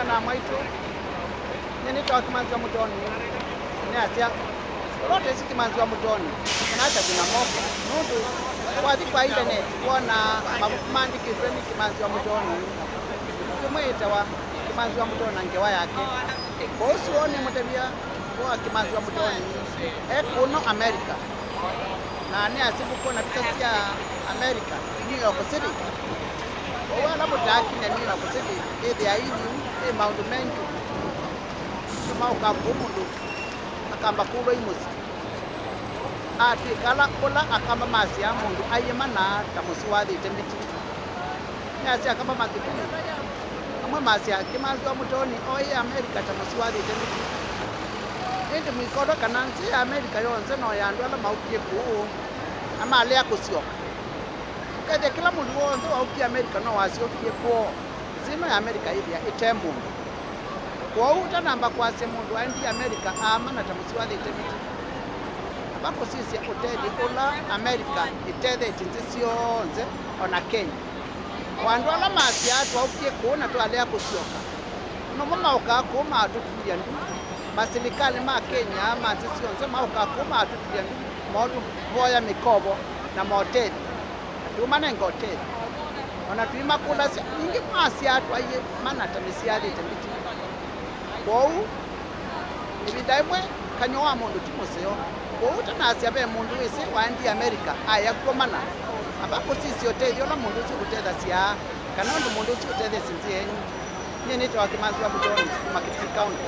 na mwaitu nini to kimanzi wa mutoni ni asia lote si kimanzi wa mutoni kana hata kuna moko nundu wathi kwa internet kuona mabuku mandikitwe ni kimanzi wa mutoni kimwita wa kimanzi wa mutoni na ngewa yake kosu ni mutebia wa kimanzi wa mutoni kuno America na ni asibuko na visa cia America New York City wala mutaki na New York City ethia iliu maundu mengi tuma ukakumundu akamba kulwa imusi atwikala ula akamba masi ya mundu ayemana ta musi wathite mbiti nasi akamba mathukuru amwe masi ya kimanzi wa mutoni oi America ta musi wathite mbiti indi mwikodo kana nzi ya America yonse no ya andu ala maukie ku amale ya kusioka ukethe kila mundu wonse waukie America no wasiokie kuo zino ya America ithia itemundu kwa uta namba kwase mundu aindi America amana ta musi wathite mbiti abako sisi utedi ula America itethete nzi cionse ona Kenya wandu ala masi atu aukie kuona tu alea kusioka no mama ukakuma atutulia ndu masilikali ma Kenya ma nzi cionse mauka kuma atutulia ndu motu voya mikobo na moteli atumane ngoteli ona tuima kula ingi masi atu aye mana ta misiathite mbiti kwou ibinda imwe kanyo wa mundu timuseo kwou tanasya be mundu wisi waendi America aya kuomana abako sisi otethio na mundu ucio gutetha cia kana ndu mundu ucio utethia sinzi yenyu ni to kimanzi wa mutoni kuma Kilifi County.